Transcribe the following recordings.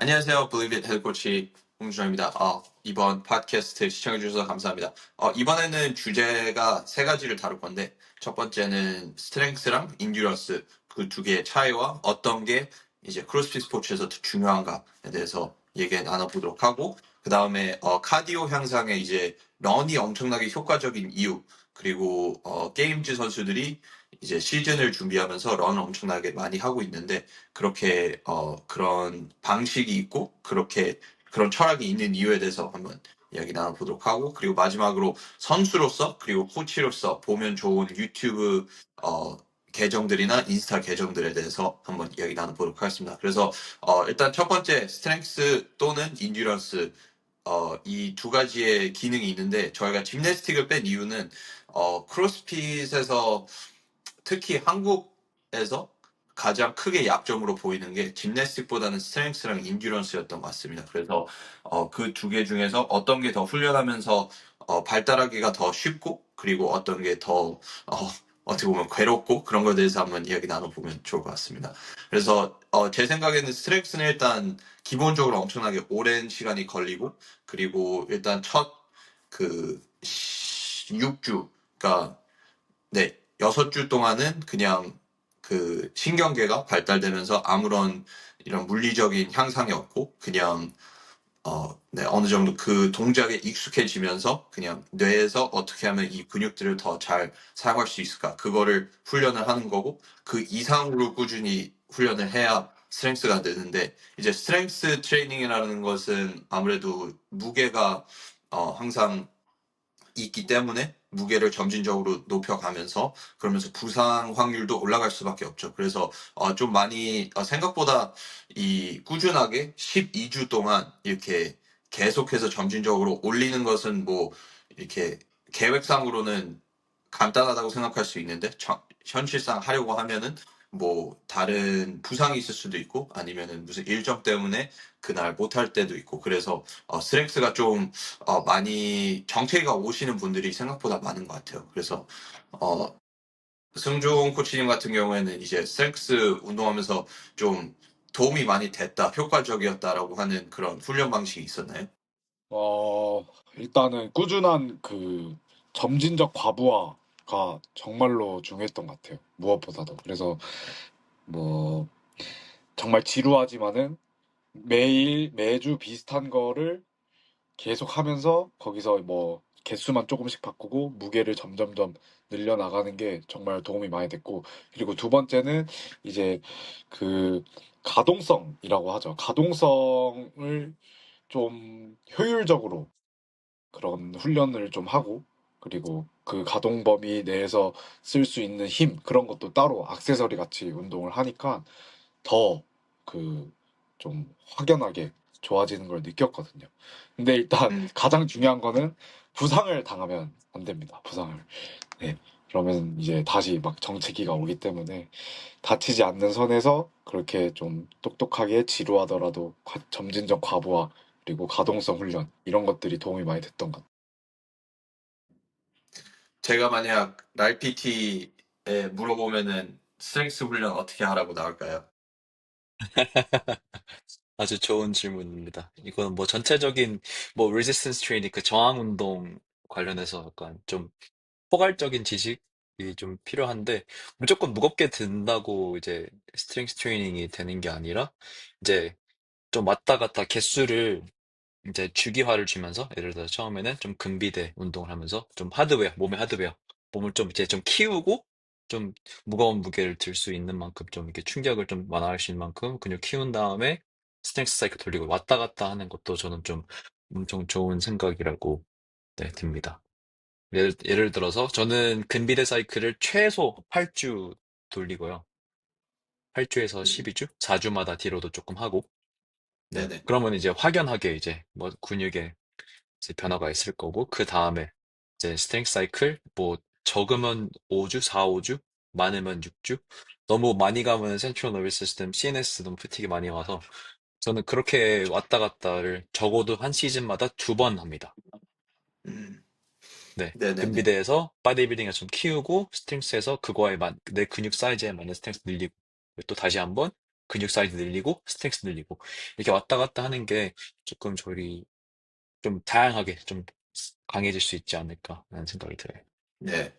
안녕하세요. Believe It 헤드코치 홍준호입니다. 이번 팟캐스트 시청해주셔서 감사합니다. 이번에는 주제가 세 가지를 다룰 건데, 첫 번째는 스트렝스랑 인듀런스 그 두 개의 차이와 어떤 게 이제 크로스핏 스포츠에서 더 중요한가에 대해서 얘기 나눠보도록 하고, 그 다음에 카디오 향상에 이제 런이 엄청나게 효과적인 이유, 그리고 게임즈 선수들이 이제 시즌을 준비하면서 런을 엄청나게 많이 하고 있는데, 그렇게 그런 방식이 있고 그렇게 그런 철학이 있는 이유에 대해서 한번 이야기 나눠보도록 하고, 그리고 마지막으로 선수로서 그리고 코치로서 보면 좋은 유튜브 어, 계정들이나 인스타 계정들에 대해서 한번 이야기 나눠보도록 하겠습니다. 그래서 일단 첫 번째 스트렝스 또는 인듀런스 이 두 가지의 기능이 있는데, 저희가 짐내스틱을 뺀 이유는 크로스핏에서 특히 한국에서 가장 크게 약점으로 보이는 게 짐내스틱보다는 스트렝스랑 인듀런스였던 것 같습니다. 그래서 그 두 개 중에서 어떤 게 더 훈련하면서 발달하기가 더 쉽고, 그리고 어떤 게 더 어떻게 보면 괴롭고, 그런 거에 대해서 한번 이야기 나눠보면 좋을 것 같습니다. 그래서 제 생각에는 스트렝스는 일단 기본적으로 엄청나게 오랜 시간이 걸리고, 그리고 일단 첫 그 6주가, 네, 6주 동안은 그냥 그 신경계가 발달되면서 아무런 이런 물리적인 향상이 없고, 그냥 네, 어느 정도 그 동작에 익숙해지면서 그냥 뇌에서 어떻게 하면 이 근육들을 더 잘 사용할 수 있을까, 그거를 훈련을 하는 거고, 그 이상으로 꾸준히 훈련을 해야 스트렝스가 되는데, 이제 스트렝스 트레이닝이라는 것은 아무래도 무게가 항상 있기 때문에 무게를 점진적으로 높여가면서, 그러면서 부상 확률도 올라갈 수밖에 없죠. 그래서 좀 많이 생각보다 이 꾸준하게 12주 동안 이렇게 계속해서 점진적으로 올리는 것은 뭐 이렇게 계획상으로는 간단하다고 생각할 수 있는데, 현실상 하려고 하면은 뭐 다른 부상이 있을 수도 있고, 아니면은 무슨 일정 때문에 그날 못할 때도 있고, 그래서 스트렝스가 좀 많이 정체가 오시는 분들이 생각보다 많은 것 같아요. 그래서 어, 승종 코치님 같은 경우에는 이제 스트렝스 운동하면서 좀 도움이 많이 됐다, 효과적이었다라고 하는 그런 훈련 방식이 있었나요? 일단은 꾸준한 그 점진적 과부하가 정말로 중요했던 것 같아요. 무엇보다도. 그래서 뭐 정말 지루하지만은 매일 매주 비슷한 거를 계속 하면서 거기서 뭐 개수만 조금씩 바꾸고 무게를 점점점 늘려나가는 게 정말 도움이 많이 됐고, 그리고 두 번째는 이제 그 가동성이라고 하죠. 가동성을 좀 효율적으로 그런 훈련을 좀 하고, 그리고 그 가동 범위 내에서 쓸 수 있는 힘, 그런 것도 따로 액세서리 같이 운동을 하니까 더 그 좀 확연하게 좋아지는 걸 느꼈거든요. 근데 일단 음, 가장 중요한 거는 부상을 당하면 안 됩니다. 부상을. 네. 그러면 이제 다시 막 정체기가 오기 때문에 다치지 않는 선에서 그렇게 좀 똑똑하게 지루하더라도 점진적 과부하, 그리고 가동성 훈련, 이런 것들이 도움이 많이 됐던 것 같아요. 제가 만약 날 PT에 물어보면은 스트렝스 훈련 어떻게 하라고 나올까요? 아주 좋은 질문입니다. 이건 뭐 전체적인 뭐 레지스턴스 트레이닝 그 저항 운동 관련해서 약간 좀 포괄적인 지식이 좀 필요한데, 무조건 무겁게 든다고 이제 스트렝스 트레이닝이 되는 게 아니라 이제 좀 왔다 갔다 개수를 이제 주기화를 주면서, 예를 들어 처음에는 좀 근비대 운동을 하면서 좀 하드웨어, 몸의 하드웨어, 몸을 좀 이제 좀 키우고 좀 무거운 무게를 들 수 있는 만큼 좀 이렇게 충격을 좀 완화할 수 있는 만큼 근육 키운 다음에 스트렝스 사이클 돌리고 왔다 갔다 하는 것도 저는 좀 엄청 좋은 생각이라고 네, 듭니다. 예를 들어서 저는 근비대 사이클을 최소 8주 돌리고요. 8주에서 음, 12주? 4주마다 뒤로도 조금 하고, 네. 네네. 그러면 이제 확연하게 이제 뭐 근육에 이제 변화가 있을 거고, 그 다음에 이제 스트렝스 사이클 뭐 적으면 5주, 4, 5주, 많으면 6주. 너무 많이 가면 센트럴 너비스 시스템 CNS 너무 패틱이 많이 와서 저는 그렇게 왔다 갔다를 적어도 한 시즌마다 2번 합니다. 음, 네. 네네네. 근비대에서 바디빌딩을 좀 키우고, 스트렝스에서 그거에 내 근육 사이즈에 맞는 스트렝스 늘리고, 또 다시 한번 근육 사이즈 늘리고 스트렝스 늘리고 이렇게 왔다 갔다 하는 게 조금 저희 좀 다양하게 좀 강해질 수 있지 않을까라는 생각이 들어요. 네.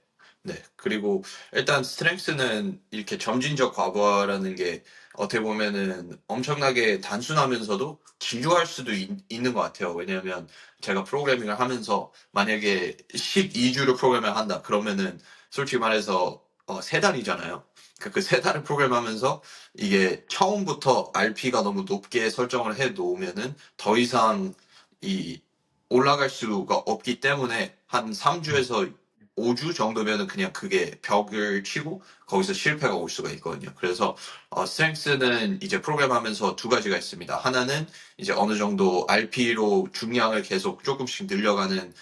네. 그리고 일단 스트렝스는 이렇게 점진적 과부하라는 게 어떻게 보면은 엄청나게 단순하면서도 지루할 수도 있는 것 같아요. 왜냐하면 제가 프로그래밍을 하면서 만약에 12주를 프로그래밍을 한다. 그러면은 솔직히 말해서 3달이잖아요. 그 3달을 프로그램하면서 이게 처음부터 RP가 너무 높게 설정을 해 놓으면은 더 이상 이 올라갈 수가 없기 때문에 한 음, 3주에서 5주 정도면은 그냥 그게 벽을 치고 거기서 실패가 올 수가 있거든요. 그래서 스트렝스는 이제 프로그램하면서 두 가지가 있습니다. 하나는 이제 어느 정도 RP로 중량을 계속 조금씩 늘려가는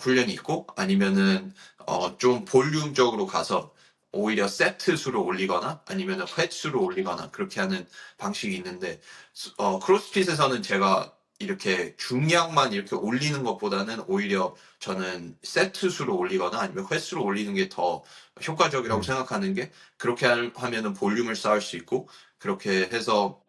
훈련이 있고 아니면은 좀 볼륨적으로 가서 오히려 세트 수를 올리거나 아니면은 횟 수를 올리거나 그렇게 하는 방식이 있는데 크로스핏에서는 제가 이렇게 중량만 이렇게 올리는 것보다는 오히려 저는 세트 수를 올리거나 아니면 횟수를 올리는 게 더 효과적이라고 음, 생각하는 게 그렇게 하면은 볼륨을 쌓을 수 있고 그렇게 해서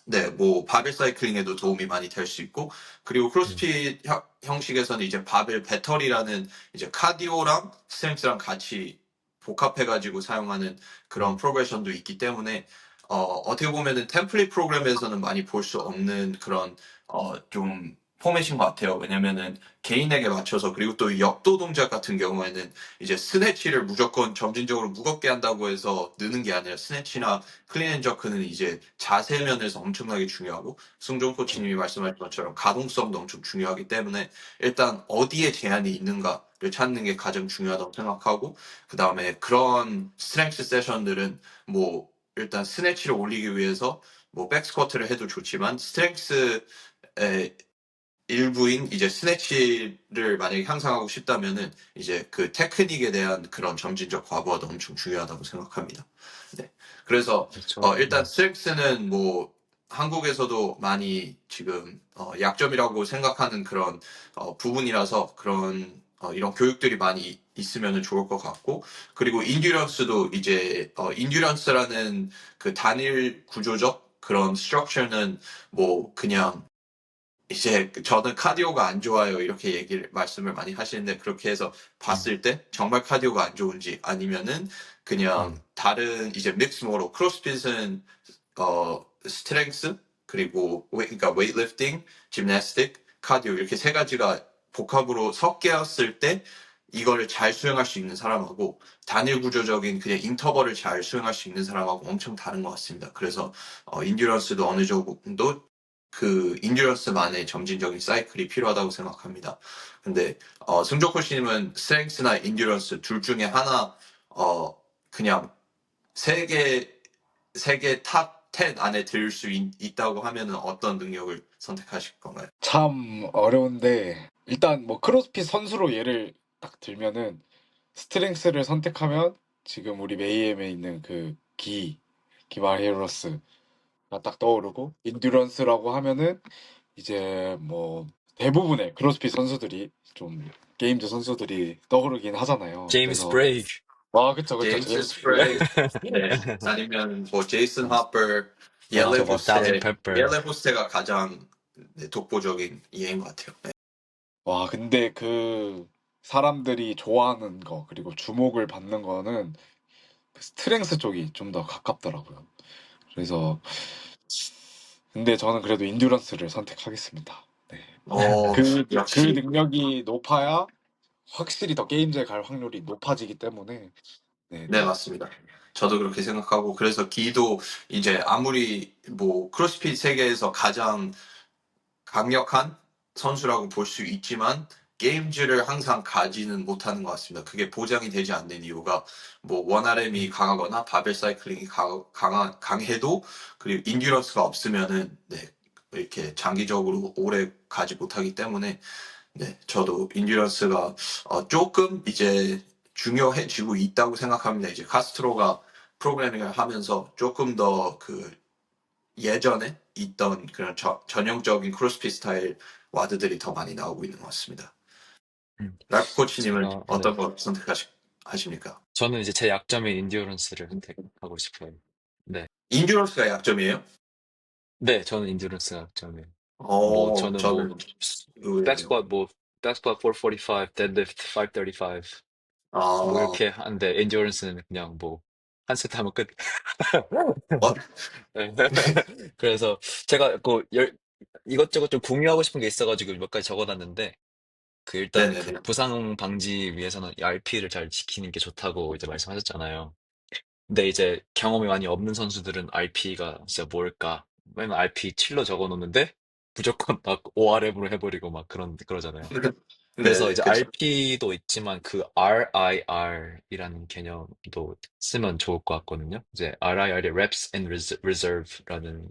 네, 뭐 바벨 사이클링에도 도움이 많이 될 수 있고 그리고 음, 크로스핏 형식에서는 이제 바벨 배터리라는 이제 카디오랑 스트렝스랑 같이 복합해가지고 사용하는 그런 음, 프로그레션도 있기 때문에 어떻게 보면은 템플릿 프로그램에서는 많이 볼 수 없는 그런 좀 포맷인 것 같아요. 왜냐면은 개인에게 맞춰서 그리고 또 역도 동작 같은 경우에는 이제 스네치를 무조건 점진적으로 무겁게 한다고 해서 느는 게 아니라 스네치나 클린 앤 저크는 이제 자세 면에서 엄청나게 중요하고 승종 저, 코치님이 말씀하신 것처럼 가동성도 엄청 중요하기 때문에 일단 어디에 제한이 있는가를 찾는 게 가장 중요하다고 생각하고 그 다음에 그런 스트렝스 세션들은 뭐 일단 스네치를 올리기 위해서 뭐 백스쿼트를 해도 좋지만 스트렝스의 일부인 이제 스네치를 만약에 향상하고 싶다면은 이제 그 테크닉에 대한 그런 점진적 과부하도 엄청 중요하다고 생각합니다. 네. 그래서 그렇죠. 일단 스트렝스는 뭐 한국에서도 많이 지금 약점이라고 생각하는 그런 부분이라서 그런 이런 교육들이 많이 있으면 좋을 것 같고 그리고 인듀런스도 이제 인듀런스라는 그 단일 구조적 그런 스트럭처는 뭐 그냥 이제 저는 카디오가 안 좋아요. 이렇게 말씀을 많이 하시는데 그렇게 해서 음, 봤을 때 정말 카디오가 안 좋은지 아니면은 그냥 음, 다른 이제 믹스 모로 크로스핏은 스트렝스 그리고 그러니까 웨이트리프팅, 짐나스틱, 카디오 이렇게 세 가지가 복합으로 섞였을 때 이거를 잘 수행할 수 있는 사람하고 단일 구조적인 그냥 인터벌을 잘 수행할 수 있는 사람하고 엄청 다른 것 같습니다. 그래서 인듀런스도 어느 정도 그 인듀런스만의 점진적인 사이클이 필요하다고 생각합니다. 근데 승조 씨님은 스트렝스나 인듀런스 둘 중에 하나 그냥 세계 세계 탑 10 안에 들 수 있다고 하면은 어떤 능력을 선택하실 건가요? 참 어려운데 일단 뭐 크로스핏 선수로 예를 딱 들면은 스트렝스를 선택하면 지금 우리 메이엠에 있는 그 기말 히어로스가 딱 떠오르고 인듀런스라고 하면은 이제 뭐 대부분의 크로스핏 선수들이 좀 게임즈 선수들이 떠오르긴 하잖아요. 제임스 그래서 브레이크. 그쵸 그쵸 제임스 제임스 브레이크. 스프레이, 네. 아니면 뭐 제이슨 어, 하퍼, 그렇죠. 뭐 살리 페퍼. 옐레 후스테가 가장 네, 독보적인 예인 것 같아요. 네. 와 근데 그 사람들이 좋아하는 거 그리고 주목을 받는 거는 그 스트렝스 쪽이 좀 더 가깝더라고요. 그래서 근데 저는 그래도 인듀런스를 선택하겠습니다. 네. 그 역시 능력이 높아야 확실히 더 게임즈에 갈 확률이 높아지기 때문에 네, 네네. 맞습니다. 저도 그렇게 생각하고 그래서 기도 이제 아무리 뭐 크로스핏 세계에서 가장 강력한 선수라고 볼 수 있지만 게임즈를 항상 가지는 못하는 것 같습니다. 그게 보장이 되지 않는 이유가 뭐 원RM이 음, 강하거나 바벨 사이클링이 강해도 그리고 인듀런스가 없으면은 네, 이렇게 장기적으로 오래 가지 못하기 때문에 네, 저도 인듀런스가 조금 이제 중요해지고 있다고 생각합니다. 이제 카스트로가 프로그래밍을 하면서 조금 더 그 예전에 있던 그런 전형적인 크로스핏 스타일 와드들이 더 많이 나오고 있는 것 같습니다. 음. 랄프 코치님은 제가, 네. 어떤 거 선택하십니까? 저는 이제 제 약점인 인디어런스를 선택하고 싶어요. 네. 인듀런스가 약점이에요? 네, 저는 인듀런스가 약점이에요. 뭐 저는 뭐 저는 의외네요. 백스쿼트 뭐 백스쿼트 445, 데드리프트 535 뭐 아, 이렇게 하는데 인듀런스는 그냥 뭐 한 세트 하면 끝. 어? 네. 그래서 제가 이것저것 좀 공유하고 싶은 게 있어가지고 몇 가지 적어놨는데 그 일단 그 네네네. 부상 방지 위해서는 이 RP를 잘 지키는 게 좋다고 이제 말씀하셨잖아요. 근데 이제 경험이 많이 없는 선수들은 RP가 진짜 뭘까? 맨날 RP 7로 적어놓는데 무조건 막 ORM으로 해버리고 막 그러잖아요. 그래서 네네, 이제 그쵸. RP도 있지만 그 RIR이라는 개념도 쓰면 좋을 것 같거든요. 이제 RIR이 Reps and Reserve라는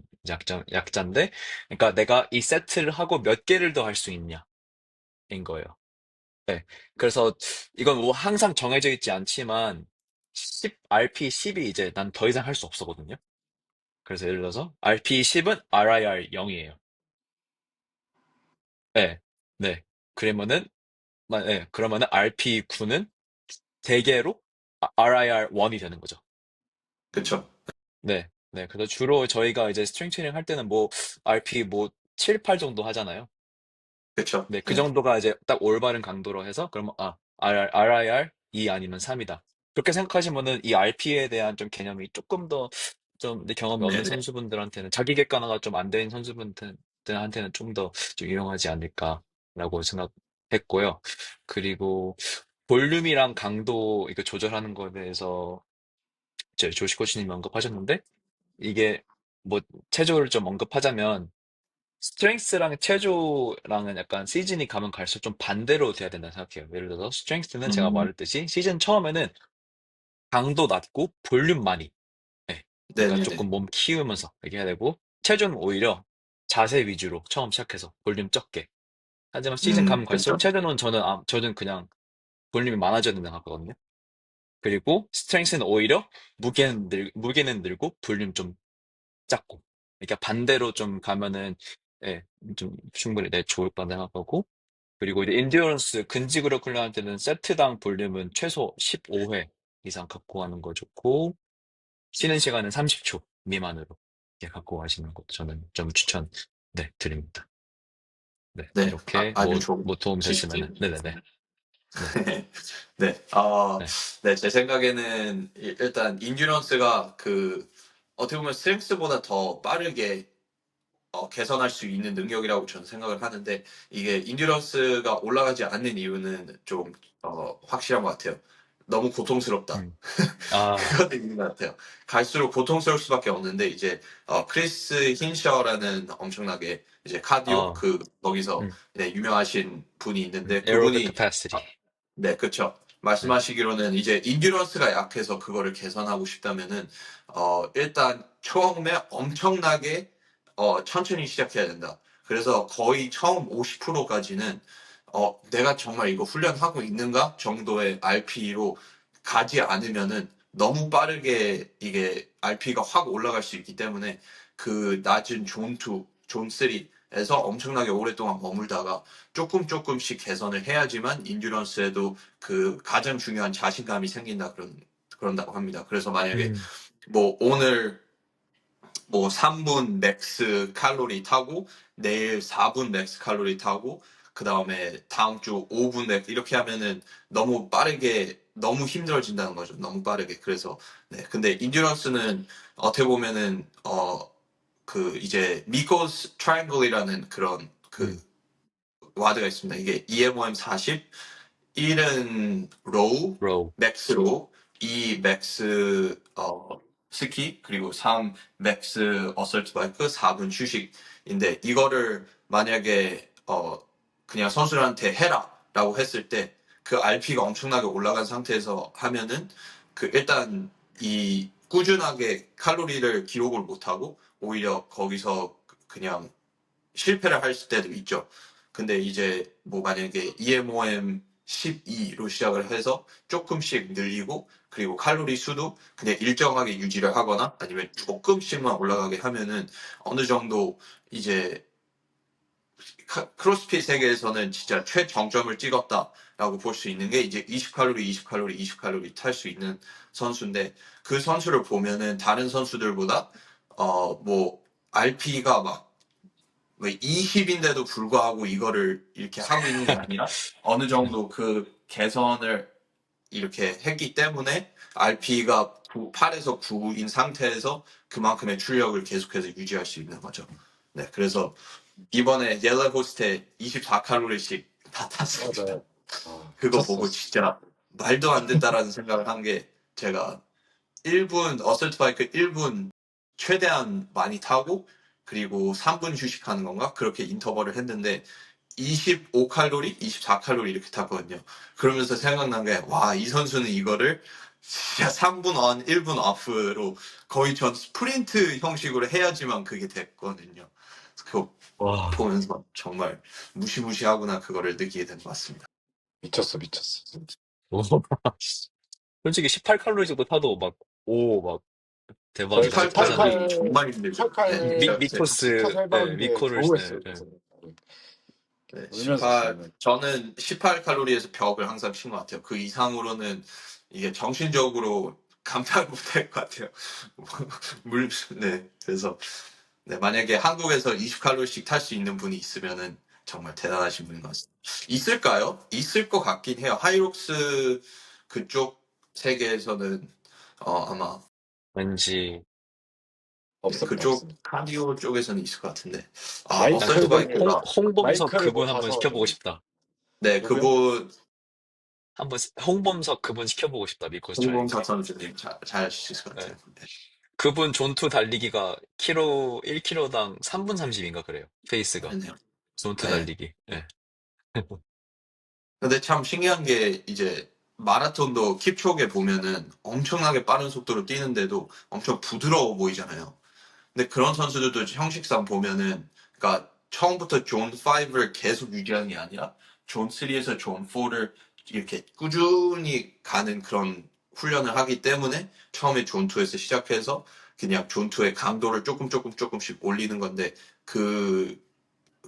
약자인데, 그러니까 내가 이 세트를 하고 몇 개를 더 할 수 있냐인 거예요. 네. 그래서 이건 뭐 항상 정해져 있지 않지만 10, RP 10이 이제 난 더 이상 할 수 없었거든요. 그래서 예를 들어서 RP 10은 RIR 0이에요. 네. 네. 그러면은 그러면은 RP 9는 대개로 RIR 1이 되는 거죠. 그쵸. 네. 네. 그래서 주로 저희가 이제 스트렝 트레이닝 할 때는 뭐 RP 뭐 7, 8 정도 하잖아요. 그쵸. 네. 그 네. 정도가 이제 딱 올바른 강도로 해서 그러면 RIR 2 아니면 3이다. 그렇게 생각하시면은 이 RP에 대한 좀 개념이 조금 더 좀 경험이 없는 네네. 선수분들한테는 자기 객관화가 좀 안 된 선수분들한테는 좀 더 좀 유용하지 않을까라고 생각했고요. 그리고 볼륨이랑 강도 이거 조절하는 거에 대해서 이제 조시 코치님이 언급하셨는데 이게 뭐 체조를 좀 언급하자면 스트렝스랑 체조랑은 약간 시즌이 가면 갈수록 좀 반대로 돼야 된다 생각해요. 예를 들어서 스트렝스는 제가 음, 말했듯이 시즌 처음에는 강도 낮고 볼륨 많이. 네. 그러니까 네네네. 조금 몸 키우면서 이렇게 해야 되고 체조는 오히려 자세 위주로 처음 시작해서 볼륨 적게. 하지만 시즌 가면 갈수록 그쵸. 체조는 저는 그냥 볼륨이 많아져야 된다 생각하거든요. 그리고 스트렝스는 오히려 무게는 늘고 볼륨 좀 작고. 그러니까 반대로 좀 가면은 예, 좀 충분히 좋을 거라 생각하고 그리고 이제 인듀어런스 근지구력 훈련할 때는 세트당 볼륨은 최소 15회 이상 갖고 가는 거 좋고 쉬는 시간은 30초 미만으로 이렇게 갖고 가시는 것도 저는 좀 추천 드립니다. 네, 네. 이렇게 아주 좋은 뭐 도움 됐으면은 지식들입니다. 네네네 네, 네. 네, 네. 제 생각에는 일단 인듀런스가 어떻게 보면 스트렝스보다 더 빠르게 개선할 수 있는 능력이라고 저는 생각을 하는데 이게 인듀런스가 올라가지 않는 이유는 좀 확실한 것 같아요. 너무 고통스럽다. 음, 아, 그것도 있는 것 같아요. 갈수록 고통스러울 수밖에 없는데 이제 크리스 힌셔라는 엄청나게 이제 카디오 어, 거기서 음, 네, 유명하신 분이 있는데 aerobic 그분이 capacity. 네, 그쵸. 네, 말씀하시기로는 이제 인듀런스가 약해서 그거를 개선하고 싶다면은 일단 처음에 엄청나게 천천히 시작해야 된다. 그래서 거의 처음 50%까지는 내가 정말 이거 훈련하고 있는가 정도의 RP로 가지 않으면은 너무 빠르게 이게 RP가 확 올라갈 수 있기 때문에 그 낮은 존 2, 존 3에서 엄청나게 오랫동안 머물다가 조금씩 개선을 해야지만 인듀런스에도 그 가장 중요한 자신감이 생긴다 그런다고 합니다. 그래서 만약에 음, 뭐 오늘 뭐 3분 맥스 칼로리 타고 내일 4분 맥스 칼로리 타고 그 다음에 다음 주 5분 맥 이렇게 하면은 너무 빠르게 너무 힘들어진다는 거죠. 너무 빠르게. 그래서 네. 근데 인듀런스는 어떻게 보면은 이제 미코스 트라이앵글이라는 그런 음, 와드가 있습니다. 이게 EMOM 40, 1은 로우, row. 맥스 로우, 2 맥스 스키, 그리고 3 맥스 어설트 바이크, 4분 휴식인데 이거를 만약에 그냥 선수들한테 해라라고 했을 때 그 RP가 엄청나게 올라간 상태에서 하면은 일단 이 꾸준하게 칼로리를 기록을 못하고 오히려 거기서 그냥 실패를 할 때도 있죠. 근데 이제 뭐 만약에 EMOM 12로 시작을 해서 조금씩 늘리고 그리고 칼로리 수도 그냥 일정하게 유지를 하거나 아니면 조금씩만 올라가게 하면은 어느 정도 이제 크로스핏 세계에서는 진짜 최정점을 찍었다라고 볼 수 있는 게 이제 20칼로리, 20칼로리, 20칼로리 탈 수 있는 선수인데 그 선수를 보면은 다른 선수들보다 뭐 RP가 막 20인데도 불구하고 이거를 이렇게 하고 있는 게 아니라 어느 정도 그 개선을 이렇게 했기 때문에 RP가 8에서 9인 상태에서 그만큼의 출력을 계속해서 유지할 수 있는 거죠. 네, 그래서 이번에 옐로 호스트에 24칼로리씩 다 탔습니다. 맞아요. 아, 그거 미쳤어. 보고 진짜 말도 안 된다라는 생각을 한 게 제가 1분 어설트 바이크 1분 최대한 많이 타고 그리고 3분 휴식하는 건가 그렇게 인터벌을 했는데 25칼로리, 24칼로리 이렇게 탔거든요. 그러면서 생각난 게 와, 이 선수는 이거를 진짜 3분 on, 1분 off로 거의 전 스프린트 형식으로 해야지만 그게 됐거든요. 그거 와, 보면서 정말 무시무시하구나 그거를 느끼게 된 것 같습니다. 미쳤어, 미쳤어. 진짜. 솔직히 18칼로리 정도 타도 막, 오, 막, 대박이다, 저희가 18칼로리 하잖아요. 18칼, 정말 힘들죠. 네, 18칼 진짜 스피커 미코스, 예, 해봤는데 미코를, 겨우 예, 했어요. 예. 그래서. 네, 울면서 18, 했어요. 저는 18칼로리에서 벽을 항상 친 것 같아요. 그 이상으로는 이게 정신적으로 감당 못할 것 같아요. 네, 그래서, 네, 만약에 한국에서 20칼로리씩 탈 수 있는 분이 있으면은 정말 대단하신 분인 것 같습니다. 있을까요? 있을 것 같긴 해요. 하이록스 그쪽 세계에서는, 아마, 왠지, 네, 없습니다, 그쪽 없습니다. 카디오 쪽에서는 있을 것 같은데. 난 어설트 마이클도, 바이크가, 홍범석 마이클을 못 그분 한번 타서 시켜보고 좀, 싶다. 네, 누구요? 그분, 한번, 홍범석 그분 시켜보고 싶다, 미코스 트라이닝. 홍범사 선수님 잘 하실 것 예. 같아요. 네. 그분 존투 달리기가 1km당 3분 30인가 그래요. 페이스가. 그렇네요. 존투 네. 달리기. 예. 근데 참 신기한 게 이제 마라톤도 킵초게 보면은 엄청나게 빠른 속도로 뛰는데도 엄청 부드러워 보이잖아요. 근데 그런 선수들도 형식상 보면은 그러니까 처음부터 존 5를 계속 유지하는 게 아니라 존 3에서 존 4를 이렇게 꾸준히 가는 그런 훈련을 하기 때문에 처음에 존 2에서 시작해서 그냥 존 2의 강도를 조금씩 올리는 건데 그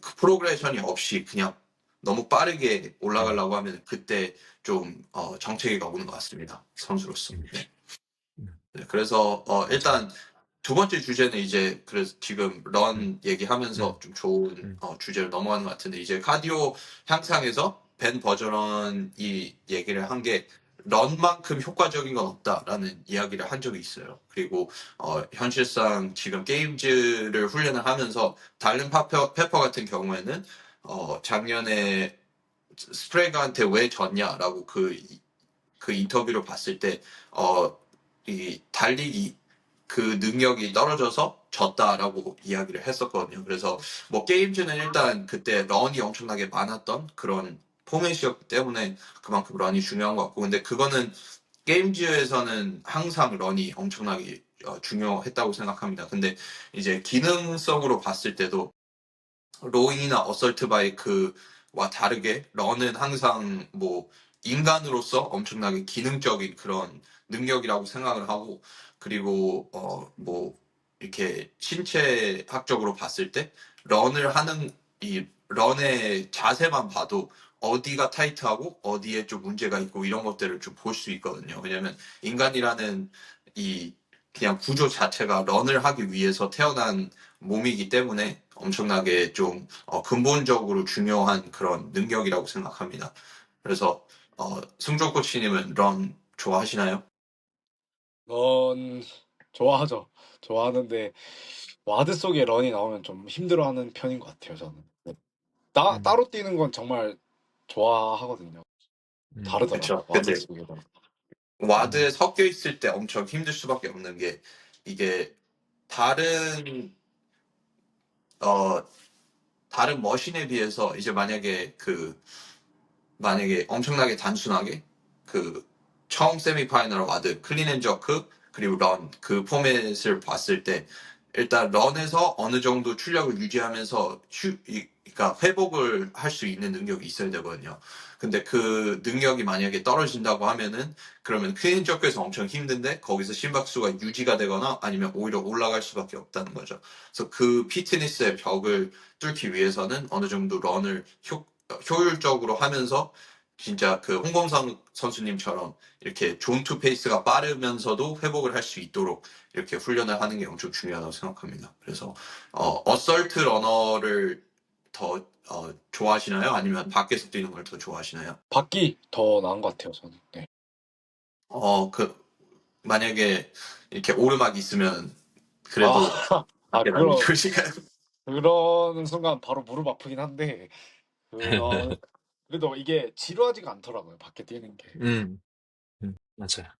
그 프로그레션이 없이 그냥 너무 빠르게 음, 올라가려고 하면 그때 좀 정체기가 오는 것 같습니다. 선수로서. 음, 네. 음, 네, 그래서 맞아요. 일단 두 번째 주제는 이제 그래서 지금 음, 런 얘기하면서 음, 좀 좋은 음, 주제로 넘어가는 것 같은데 이제 카디오 향상에서 벤 버저런이 얘기를 한 게 런만큼 효과적인 건 없다라는 이야기를 한 적이 있어요. 그리고 현실상 지금 게임즈를 훈련을 하면서 달른 페퍼 같은 경우에는 작년에 스프레가한테 왜 졌냐라고 그 인터뷰를 봤을 때, 이 달리기 그 능력이 떨어져서 졌다라고 이야기를 했었거든요. 그래서 뭐 게임즈는 일단 그때 런이 엄청나게 많았던 그런 포맷이었기 때문에 그만큼 런이 중요한 것 같고, 근데 그거는 게임즈에서는 항상 런이 엄청나게 중요했다고 생각합니다. 근데 이제 기능성으로 봤을 때도 로잉이나 어설트 바이크와 다르게 런은 항상 뭐 인간으로서 엄청나게 기능적인 그런 능력이라고 생각을 하고 그리고 뭐 이렇게 신체학적으로 봤을 때 런을 하는 이 런의 자세만 봐도 어디가 타이트하고 어디에 좀 문제가 있고 이런 것들을 좀 볼 수 있거든요. 왜냐면 인간이라는 이 그냥 구조 자체가 런을 하기 위해서 태어난 몸이기 때문에 엄청나게 좀 근본적으로 중요한 그런 능력이라고 생각합니다. 그래서 승종 코치님은 런 좋아하시나요? 런, 좋아하죠. 좋아하는데, 와드 속에 런이 나오면 좀 힘들어하는 편인 것 같아요, 저는. 네. 음, 따로 뛰는 건 정말 좋아하거든요. 음, 다르더라, 그렇죠. 와드 근데 속에다. 와드에 음, 섞여 있을 때 엄청 힘들 수밖에 없는 게 이게 다른 어 다른 머신에 비해서 이제 만약에 엄청나게 단순하게 그 처음 세미파이널 와드 클린 앤 저크 그리고 런 그 포맷을 봤을 때 일단 런에서 어느 정도 출력을 유지하면서 그러니까 회복을 할 수 있는 능력이 있어야 되거든요. 근데 그 능력이 만약에 떨어진다고 하면은 그러면 클린 앤 저크에서 엄청 힘든데 거기서 심박수가 유지가 되거나 아니면 오히려 올라갈 수밖에 없다는 거죠. 그래서 그 피트니스의 벽을 뚫기 위해서는 어느 정도 런을 효율적으로 하면서 진짜 그 홍범상 선수님처럼 이렇게 존투 페이스가 빠르면서도 회복을 할 수 있도록 이렇게 훈련을 하는 게 엄청 중요하다고 생각합니다. 그래서 어설트 러너를 더 좋아하시나요? 아니면 밖에서 뛰는 걸 더 좋아하시나요? 밖이 더 나은 것 같아요, 저는. 네. 그 만약에 이렇게 오르막이 있으면 아, 그래도 밖에 나는 게 그런, 좋으실까요? 그러는 순간 바로 무릎 아프긴 한데, 그런, 그래도 이게 지루하지가 않더라고요, 밖에 뛰는 게. 음, 맞아요.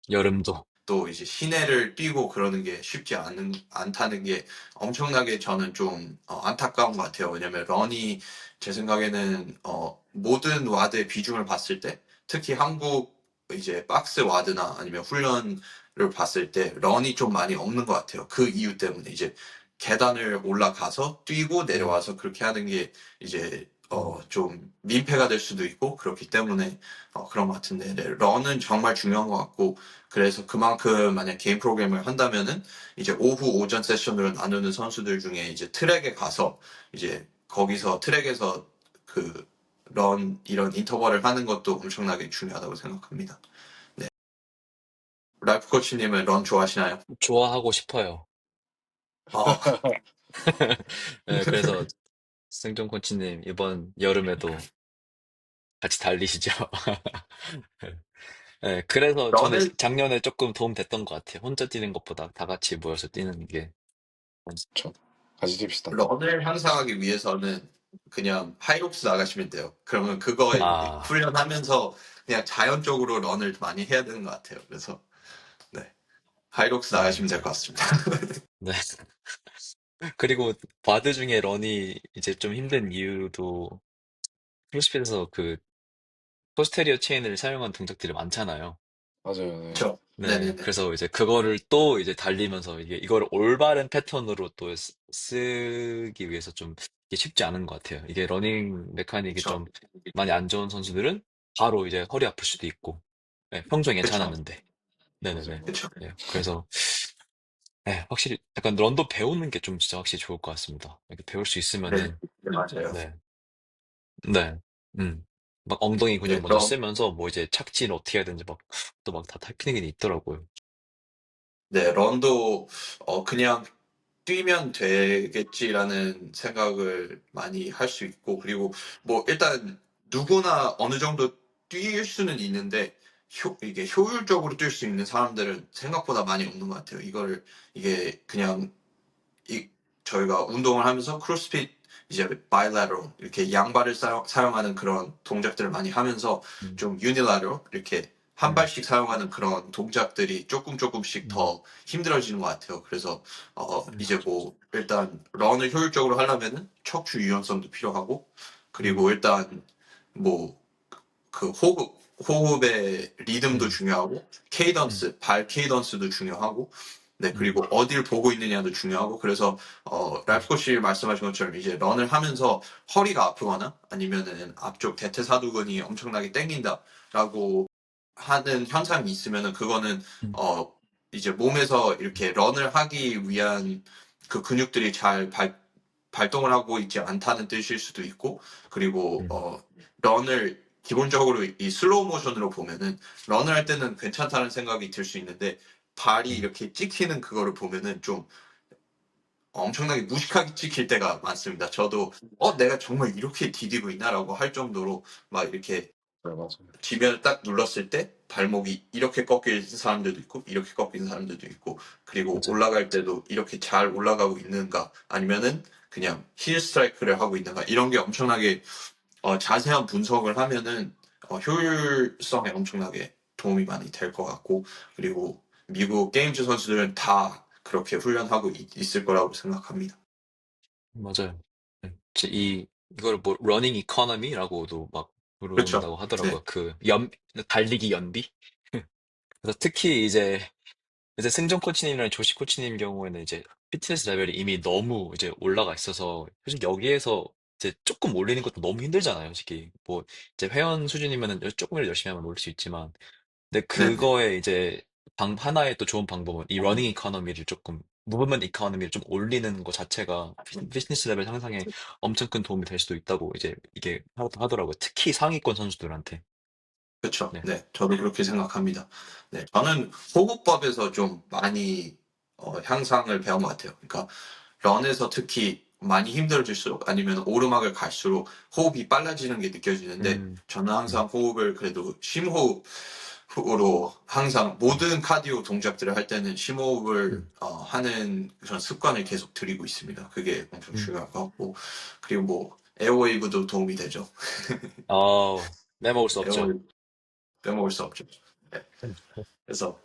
여름도. 또 이제 시내를 뛰고 그러는 게 쉽지 않다는 게 엄청나게 저는 좀 안타까운 것 같아요. 왜냐면 런이 제 생각에는 모든 와드의 비중을 봤을 때 특히 한국 이제 박스 와드나 아니면 훈련을 봤을 때 런이 좀 많이 없는 것 같아요. 그 이유 때문에 이제 계단을 올라가서 뛰고 음, 내려와서 그렇게 하는 게 이제 음, 좀 민폐가 될 수도 있고 그렇기 때문에 그런 것 같은데 네, 런은 정말 중요한 것 같고 그래서 그만큼 만약 개인 프로그램을 한다면은 이제 오후 오전 세션으로 나누는 선수들 중에 이제 트랙에 가서 이제 거기서 트랙에서 그 런 이런 인터벌을 하는 것도 엄청나게 중요하다고 생각합니다. 네. 라이프 코치님은 런 좋아하시나요? 좋아하고 싶어요. 어, 네, 그래서 승종 코치님 이번 여름에도 같이 달리시죠. 네, 그래서 저는 런을 작년에 조금 도움 됐던 것 같아요. 혼자 뛰는 것보다 다 같이 모여서 뛰는 게. 저, 같이 뜁시다. 런을 향상하기 위해서는 그냥 하이록스 나가시면 돼요. 그러면 그거 아, 훈련하면서 그냥 자연적으로 런을 많이 해야 되는 것 같아요. 그래서 네. 하이록스 나가시면 될 맞아요. 것 같습니다. 네. 그리고 바드 중에 런이 이제 좀 힘든 이유도 크로스핏에서 그 포스테리어 체인을 사용한 동작들이 많잖아요. 맞아요, 네. 그렇죠. 네, 네네네. 그래서 이제 그거를 또 이제 달리면서 이거를 올바른 패턴으로 또 쓰기 위해서 좀 이게 쉽지 않은 것 같아요. 이게 러닝 메카닉이 그렇죠. 좀 많이 안 좋은 선수들은 바로 이제 허리 아플 수도 있고, 네, 평소에 그렇죠. 괜찮았는데, 맞아요, 네네네. 맞아요. 그렇죠. 네, 그래서 네, 확실히 약간 런도 배우는 게 좀 진짜 확실히 좋을 것 같습니다. 이렇게 배울 수 네, 있으면은, 네, 맞아요. 네, 네, 막 엉덩이 근육 네, 먼저 쓰면서 뭐 이제 착지를 어떻게 해야 되는지 막 또 막 다 타이핑이 있더라고요. 네, 런도 그냥 뛰면 되겠지라는 생각을 많이 할 수 있고 그리고 뭐 일단 누구나 어느 정도 뛸 수는 있는데 이게 효율적으로 뛸 수 있는 사람들은 생각보다 많이 없는 것 같아요. 이게 그냥 이 저희가 운동을 하면서 크로스핏 이제 바이래럴 이렇게 양발을 사용하는 그런 동작들을 많이 하면서 음, 좀 유니라럴 이렇게 한 음, 발씩 사용하는 그런 동작들이 조금씩 음, 더 힘들어지는 것 같아요. 그래서 음, 이제 뭐 일단 런을 효율적으로 하려면은 척추 유연성도 필요하고 음, 그리고 일단 뭐 그 호흡의 리듬도 음, 중요하고, 음, 발 케이던스도 중요하고, 네, 음, 그리고 어딜 보고 있느냐도 중요하고, 그래서, 음, 랄프 씨 말씀하신 것처럼 이제 런을 하면서 허리가 아프거나 아니면은 앞쪽 대퇴사두근이 엄청나게 땡긴다라고 하는 현상이 있으면은 그거는, 음, 어, 이제 몸에서 이렇게 런을 하기 위한 그 근육들이 잘 발동을 하고 있지 않다는 뜻일 수도 있고, 그리고, 음, 런을 기본적으로 이 슬로우 모션으로 보면은 런을 할 때는 괜찮다는 생각이 들 수 있는데 발이 음, 이렇게 찍히는 그거를 보면은 좀 엄청나게 무식하게 찍힐 때가 많습니다. 저도 내가 정말 이렇게 디디고 있나라고 할 정도로 막 이렇게 네, 맞아요. 지면을 딱 눌렀을 때 발목이 이렇게 꺾이는 사람들도 있고 이렇게 꺾이는 사람들도 있고 그리고 맞아요. 올라갈 때도 이렇게 잘 올라가고 있는가 아니면은 그냥 힐 스트라이크를 하고 있는가 이런 게 엄청나게 자세한 분석을 하면은 효율성에 엄청나게 도움이 많이 될 것 같고 그리고 미국 게임즈 선수들은 다 그렇게 훈련하고 있을 거라고 생각합니다. 맞아요. 네. 이걸 뭐, 러닝 이코노미라고도 막 그렇죠? 부른다고 네, 하더라고요. 달리기 연비? 그래서 특히 이제 승정 코치님이랑 조시 코치님 경우에는 이제 피트니스 레벨이 이미 너무 이제 올라가 있어서 사실 여기에서 이제 조금 올리는 것도 너무 힘들잖아요, 솔직히. 뭐, 이제 회원 수준이면은 조금이라도 열심히 하면 올릴 수 있지만. 근데 네, 네, 그거에 이제 하나의 또 좋은 방법은 이 러닝 이코노미를 조금 무브먼트 이코노미를 좀 올리는 것 자체가 피트니스 레벨 향상에 엄청 큰 도움이 될 수도 있다고 이제 이게 하더라고요. 특히 상위권 선수들한테. 그렇죠. 네. 네, 저도 그렇게 생각합니다. 네, 저는 호흡법에서 좀 많이 향상을 배운 것 같아요. 그러니까 런에서 특히 많이 힘들어질수록 아니면 오르막을 갈수록 호흡이 빨라지는 게 느껴지는데 음, 저는 음, 항상 호흡을 그래도 심호흡으로 항상 음, 모든 카디오 동작들을 할 때는 심호흡을 음, 하는 그런 습관을 계속 들이고 있습니다. 그게 엄청 음. 중요할 것 같고 그리고 뭐 에어웨이브도 도움이 되죠. 빼먹을 수 없죠. 에어웨이브 빼먹을 수 없죠. 네. 음. 그래서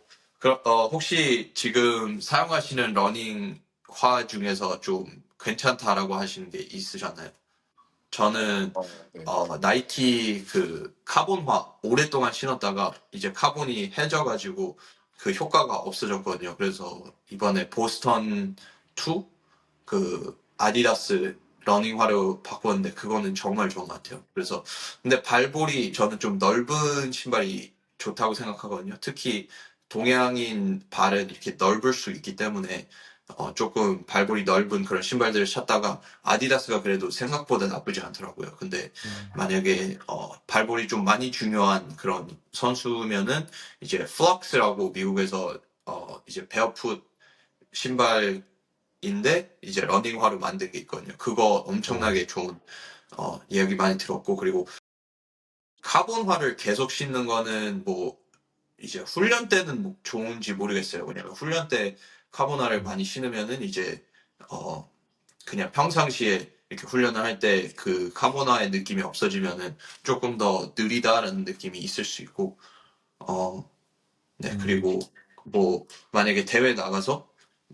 혹시 지금 사용하시는 러닝화 중에서 좀 괜찮다라고 하시는 게 있으셨나요? 저는 네. 나이키 그 카본화 오랫동안 신었다가 이제 카본이 해져가지고 그 효과가 없어졌거든요. 그래서 이번에 보스턴 2 그 아디다스 러닝화로 바꿨는데 그거는 정말 좋은 것 같아요. 그래서 근데 발볼이 저는 좀 넓은 신발이 좋다고 생각하거든요. 특히 동양인 발은 이렇게 넓을 수 있기 때문에 조금 발볼이 넓은 그런 신발들을 찾다가 아디다스가 그래도 생각보다 나쁘지 않더라고요. 근데 음, 만약에 발볼이 좀 많이 중요한 그런 선수면은 이제 플럭스라고 미국에서 이제 베어풋 신발인데 이제 러닝화로 만든 게 있거든요. 그거 오, 엄청나게 좋은 이야기 많이 들었고 그리고 카본화를 계속 신는 거는 뭐 이제 훈련 때는 뭐 좋은지 모르겠어요. 왜냐면 훈련 때 카본화를 음, 많이 신으면은 이제 어 그냥 평상시에 이렇게 훈련을 할 때 그 카본화의 느낌이 없어지면은 조금 더 느리다라는 느낌이 있을 수 있고 어 네 음, 그리고 뭐 만약에 대회 나가서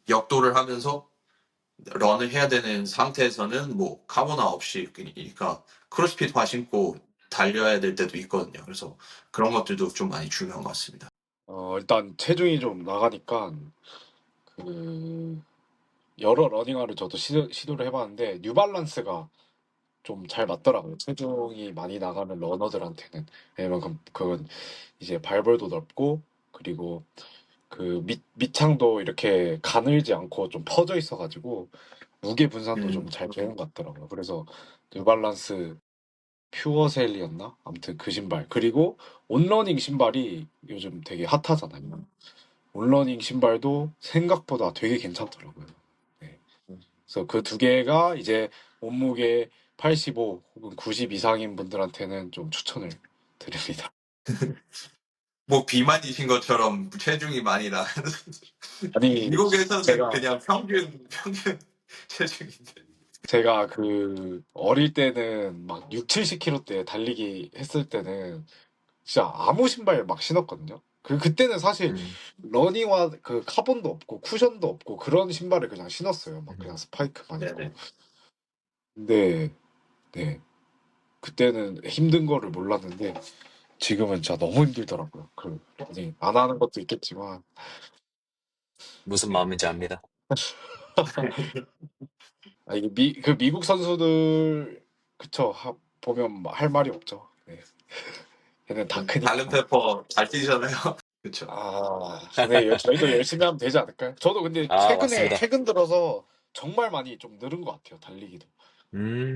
역도를 하면서 런을 해야 되는 상태에서는 뭐 카보나 없이 그러니까 크로스핏화 신고 달려야 될 때도 있거든요. 그래서 그런 것들도 좀 많이 중요한 것 같습니다. 일단 체중이 좀 나가니까 그 여러 러닝화를 저도 시도를 해봤는데 뉴발란스가 좀 잘 맞더라고요. 체중이 많이 나가는 러너들한테는. 왜냐면 그건 이제 발볼도 넓고 그리고 그 밑창도 이렇게 가늘지 않고 좀 퍼져 있어가지고 무게 분산도 좀 음, 잘 되는 것 같더라고요. 그래서 뉴발란스 퓨어셀이었나? 아무튼 그 신발. 그리고 온러닝 신발이 요즘 되게 핫하잖아요. 온러닝 신발도 생각보다 되게 괜찮더라고요. 네. 그래서 그 두 개가 이제 몸무게 85 혹은 90 이상인 분들한테는 좀 추천을 드립니다. 뭐 비만이신 것처럼 체중이 많이 나가는 아니, 미국에서는 제가 그냥 평균 체중인데. 제가 그 어릴 때는 막 6, 70kg대 달리기 했을 때는 진짜 아무 신발 막 신었거든요. 그때는 사실 음, 러닝화 그 카본도 없고 쿠션도 없고 그런 신발을 그냥 신었어요. 막 음. 그냥 스파이크만 있고. 네네. 근데 네. 그때는 힘든 거를 몰랐는데 지금은 진짜 너무 힘들더라고요. 그 러닝 안 하는 것도 있겠지만 무슨 네. 마음인지 압니다. 이게 그 미국 선수들 그쵸 보면 할 말이 없죠. 네. 걔는 다 크니까. 달른페퍼 잘 뛰잖아요. 그쵸. 근데 저희도 열심히 하면 되지 않을까요? 저도 근데 맞습니다. 최근 들어서 정말 많이 좀 늘은 것 같아요. 달리기도.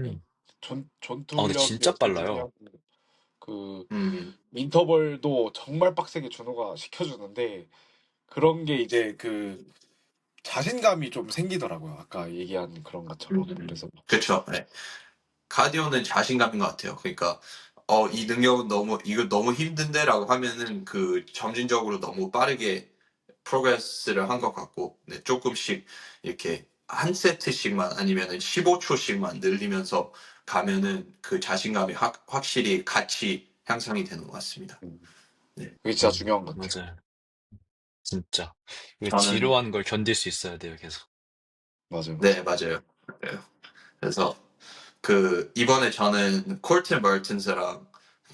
네. 음, 근데 진짜 전투력이어서 빨라요. 중요하고 그 음, 인터벌도 정말 빡세게 준호가 시켜주는데 그런 게 이제 그 자신감이 좀 생기더라고요. 아까 얘기한 그런 것처럼. 그래서 그쵸. 네. 카디오는 자신감인 것 같아요. 그러니까 이 능력은 이거 너무 힘든데라고 하면은 그 점진적으로 너무 빠르게 프로그레스를 한 것 같고 네, 조금씩 이렇게 한 세트씩만 아니면은 15초씩만 늘리면서 가면은 그 자신감이 확실히 같이 향상이 되는 것 같습니다. 음, 네. 그게 진짜 중요한 것 같아요. 맞아요. 진짜. 이거 저는 지루한 걸 견딜 수 있어야 돼요, 계속. 맞아요, 네, 맞아요. 맞아요. 네. 그래서 그 이번에 저는 콜튼 멀튼스랑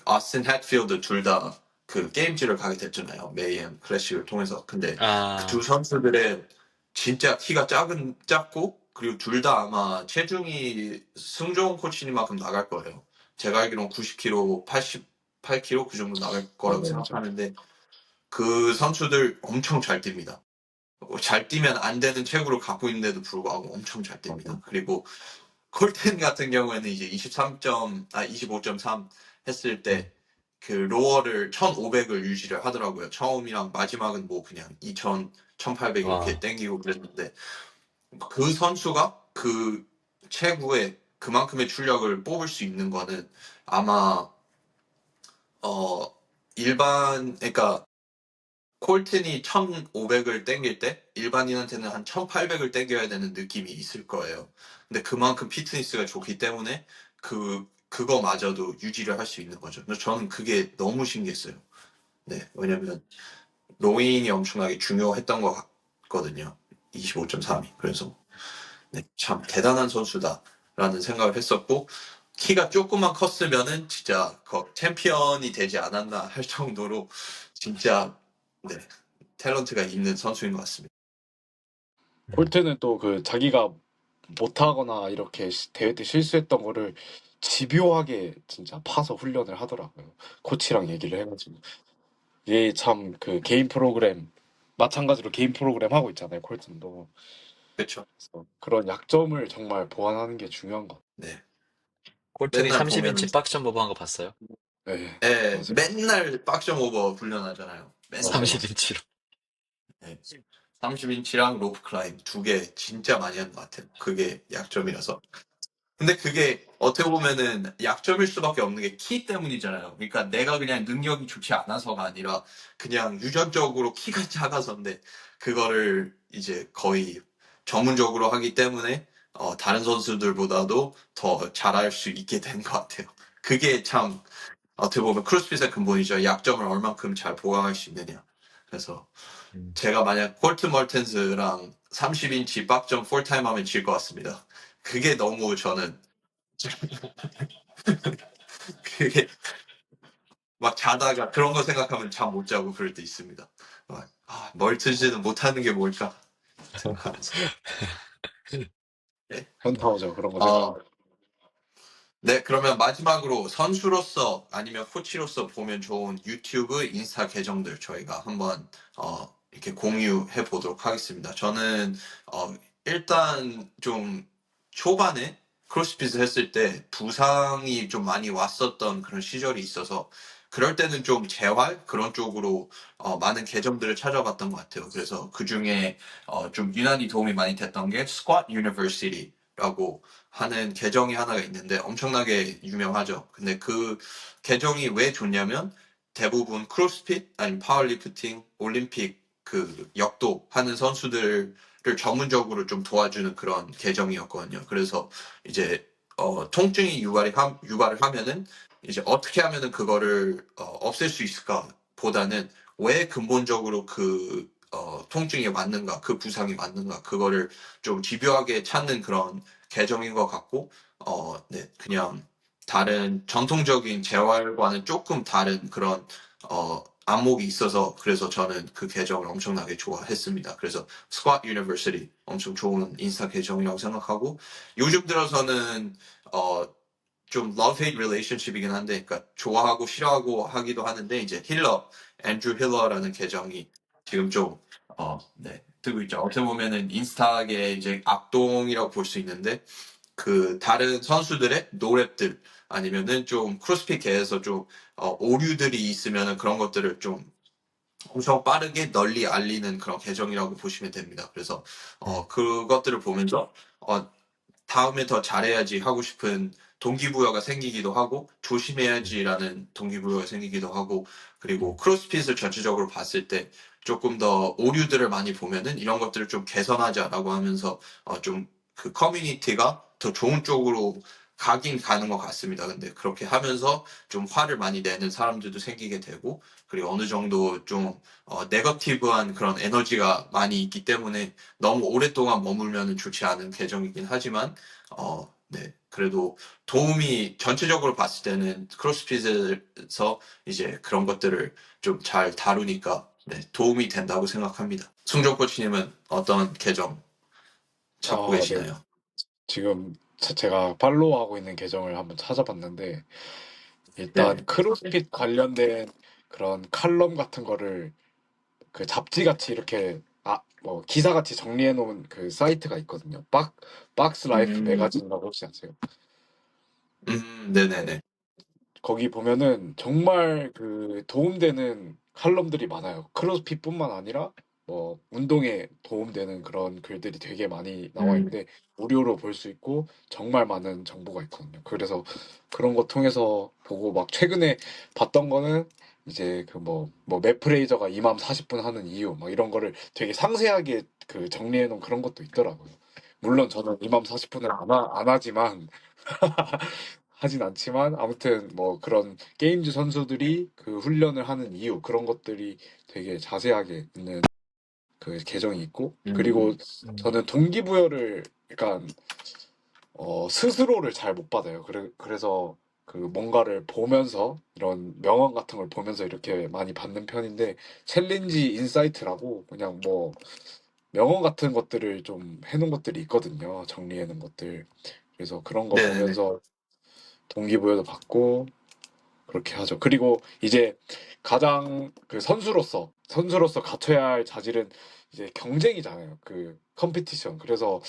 어스틴 헵필드 둘 다 그 게임즈를 가게 됐잖아요. 메이엠 클래식을 통해서. 근데 그 두 아, 선수들은 진짜 키가 작고 그리고 둘 다 아마 체중이 승종 코치님만큼 나갈 거예요. 제가 알기로는 90kg, 88kg 그 정도 나갈 거라고 맞아요, 맞아요. 생각하는데 그 선수들 엄청 잘 뜁니다. 잘 뛰면 안 되는 체구를 갖고 있는데도 불구하고 엄청 잘 뜁니다. 그리고 콜텐 같은 경우에는 이제 25.3 했을 음. 때 그 로어를 1500을 유지를 하더라고요. 처음이랑 마지막은 뭐 그냥 2000, 1800 이렇게 와, 땡기고 그랬는데 그 선수가 그 체구에 그만큼의 출력을 뽑을 수 있는 거는 아마 어 그러니까 콜튼이 1500을 땡길 때 일반인한테는 한 1800을 땡겨야 되는 느낌이 있을 거예요. 근데 그만큼 피트니스가 좋기 때문에 그거마저도 유지를 할 수 있는 거죠. 그래서 저는 그게 너무 신기했어요. 네, 왜냐면 로잉이 엄청나게 중요했던 것 같거든요. 25.3이. 그래서 네, 참 대단한 선수다라는 생각을 했었고 키가 조금만 컸으면은 진짜 챔피언이 되지 않았나 할 정도로 진짜 네, 탤런트가 있는 선수인 것 같습니다. 음, 콜트는 또 그 자기가 못하거나 이렇게 대회 때 실수했던 거를 집요하게 진짜 파서 훈련을 하더라고요. 코치랑 얘기를 해가지고. 얘 참 그 개인 프로그램, 마찬가지로 개인 프로그램 하고 있잖아요, 콜튼도. 그렇죠. 그래서 그런 약점을 정말 보완하는 게 중요한 것 네, 콜튼이 맨날 보면은 30인치 박션 모브 한 거 봤어요? 같아요. 네, 예, 맞아요. 맨날 박점 오버 훈련하잖아요. 맨날 맞아요. 막 30인치로. 30인치랑 로프 클라임 두 개 진짜 많이 하는 것 같아요. 그게 약점이라서. 근데 그게 어떻게 보면은 약점일 수밖에 없는 게 키 때문이잖아요. 그러니까 내가 그냥 능력이 좋지 않아서가 아니라 그냥 유전적으로 키가 작아서인데 그거를 이제 거의 전문적으로 하기 때문에 다른 선수들보다도 더 잘할 수 있게 된 것 같아요. 그게 참 어떻게 보면 크로스핏의 근본이죠. 약점을 얼만큼 잘 보강할 수 있느냐. 그래서 음. 제가 만약 콜트 멀텐스랑 30인치 빡점 풀타임 하면 질 것 같습니다. 그게 너무 저는 그게 막 자다가 그런 거 생각하면 잠 못 자고 그럴 때 있습니다. 멀티지는 못하는 게 뭘까 생각하면서. 네. 현타오죠, 그런 거 어, 생각하면. 네, 그러면 마지막으로 선수로서 아니면 코치로서 보면 좋은 유튜브, 인스타 계정들 저희가 한번 이렇게 공유해 보도록 하겠습니다. 저는 일단 좀 초반에 크로스핏을 했을 때 부상이 좀 많이 왔었던 그런 시절이 있어서 그럴 때는 좀 재활 그런 쪽으로 많은 계정들을 찾아봤던 것 같아요. 그래서 그 중에 좀 유난히 도움이 많이 됐던 게 스쿼트 유니버시티라고 하는 계정이 하나가 있는데 엄청나게 유명하죠. 근데 그 계정이 왜 좋냐면 대부분 크로스핏 아니면 파워리프팅, 올림픽 그 역도 하는 선수들을 전문적으로 좀 도와주는 그런 계정이었거든요. 그래서 이제 통증이 유발을 하면은 이제 어떻게 하면은 그거를 없앨 수 있을까 보다는 왜 근본적으로 통증이 왔는가, 그 부상이 왔는가, 그거를 좀 집요하게 찾는 그런 계정인 것 같고, 네, 그냥 다른 전통적인 재활과는 조금 다른 그런, 안목이 있어서 그래서 저는 그 계정을 엄청나게 좋아했습니다. 그래서 스쿼트 유니버시티 엄청 좋은 인스타 계정이라고 생각하고, 요즘 들어서는, 좀 love hate relationship이긴 한데, 그러니까 좋아하고 싫어하고 하기도 하는데 이제 앤드류 힐러라는 계정이 지금 좀 네, 뜨고 있죠. 어떻게 보면은 인스타계 이제 악동이라고 볼 수 있는데 그 다른 선수들의 노랩들 아니면은 좀 크로스핏계에서 좀 오류들이 있으면은 그런 것들을 좀 엄청 빠르게 널리 알리는 그런 계정이라고 보시면 됩니다. 그래서 음, 그것들을 보면서 어, 다음에 더 잘해야지 하고 싶은 동기부여가 생기기도 하고 음, 조심해야지라는 동기부여가 생기기도 하고 그리고 음, 크로스핏을 전체적으로 봤을 때 조금 더 오류들을 많이 보면은 이런 것들을 좀 개선하자라고 하면서 좀 그 커뮤니티가 더 좋은 쪽으로 가긴 가는 것 같습니다. 근데 그렇게 하면서 좀 화를 많이 내는 사람들도 생기게 되고 그리고 어느 정도 좀 네거티브한 그런 에너지가 많이 있기 때문에 너무 오랫동안 머물면 좋지 않은 계정이긴 하지만 네. 그래도 도움이 전체적으로 봤을 때는 크로스핏에서 이제 그런 것들을 좀 잘 다루니까 네, 도움이 된다고 생각합니다. 승종 코치님은 어떤 계정 찾고 네. 계시나요? 지금 제가 팔로우하고 있는 계정을 한번 찾아봤는데, 일단 네. 크로스핏 관련된 그런 칼럼 같은 거를 그 잡지같이 이렇게 뭐 기사같이 정리해 놓은 그 사이트가 있거든요. 박스 라이프 음, 매거진이라고 혹시 아세요? 네. 네네네. 거기 보면은 정말 그 도움되는 칼럼들이 많아요. 크로스핏뿐만 아니라 뭐 운동에 도움되는 그런 글들이 되게 많이 나와 음, 있는데 무료로 볼 수 있고 정말 많은 정보가 있거든요. 그래서 그런 거 통해서 보고 막 최근에 봤던 거는 이제 그 뭐 매프레이저가 2만 40분 하는 이유 막 이런 거를 되게 상세하게 그 정리해 놓은 그런 것도 있더라고요. 물론 저는 2만 40분을 안 하지만 하진 않지만 아무튼 뭐 그런 게임즈 선수들이 그 훈련을 하는 이유 그런 것들이 되게 자세하게 있는 그 계정이 있고 그리고 음, 음, 저는 동기부여를 약간 스스로를 잘 못 받아요. 그래서 그 뭔가를 보면서 이런 명언 같은 걸 보면서 이렇게 많이 받는 편인데 챌린지 인사이트라고 그냥 뭐 명언 같은 것들을 좀 해놓은 것들이 있거든요. 정리해 놓은 것들. 그래서 그런 거 네네네. 보면서 동기부여도 받고 그렇게 하죠. 그리고 이제 가장 그 선수로서 갖춰야 할 자질은 이제 경쟁이잖아요. 그 컴피티션. 그래서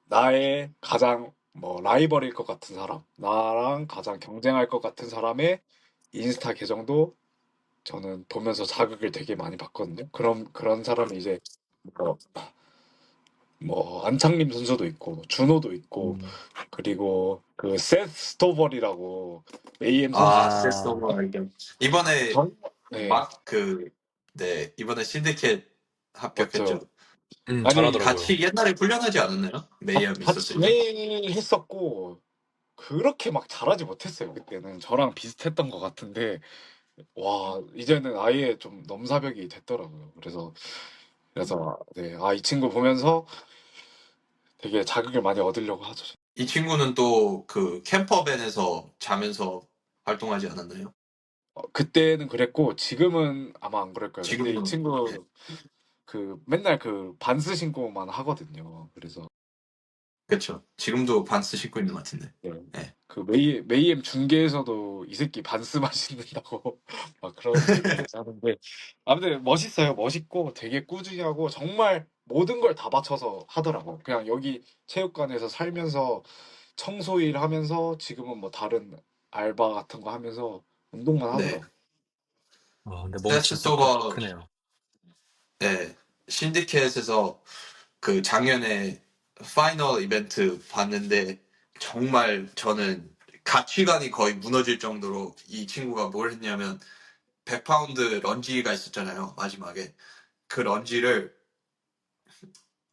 나의 가장 뭐 라이벌일 것 같은 사람, 나랑 가장 경쟁할 것 같은 사람의 인스타 계정도 저는 보면서 자극을 되게 많이 받거든요. 그런 사람이 이제 뭐, 뭐 안창림 선수도 있고 준호도 있고 음. 그리고 그 세스 스토벌이라고 AIM 선수 아, 아, 세스토버 알죠. 이번에 전 네, 막 네, 이번에 신디켓 합격했죠. 맞죠. 아니 잘하더라고요. 같이 옛날에 훈련하지 않았나요? 메이엄 같이 있었을 때? 매일 했었고 그렇게 막 잘하지 못했어요. 그때는 저랑 비슷했던 것 같은데 와 이제는 아예 좀 넘사벽이 됐더라고요. 그래서 네, 이 친구 보면서 되게 자극을 많이 얻으려고 하죠. 이 친구는 또 그 캠퍼밴에서 자면서 활동하지 않았나요? 그때는 그랬고 지금은 아마 안 그럴 거예요. 근데 이 지금은, 네, 친구 그 맨날 그 반스 신고만 하거든요. 그래서 그렇죠. 지금도 반스 신고 있는 것 같은데. 네. 네. 그 메이엠 중계에서도 이 새끼 반스만 신는다고 막 그런 얘기까지 하는데 아무튼 멋있어요. 멋있고 되게 꾸준히 하고 정말 모든 걸 다 바쳐서 하더라고. 그냥 여기 체육관에서 살면서 청소일 하면서 지금은 뭐 다른 알바 같은 거 하면서 운동만 네. 하더라고. 근데 몸 세스 진짜 소버, 크네요. 네. 신디켓에서 그 작년에 파이널 이벤트 봤는데 정말 저는 가치관이 거의 무너질 정도로 이 친구가 뭘 했냐면 100파운드 런지가 있었잖아요. 마지막에. 그 런지를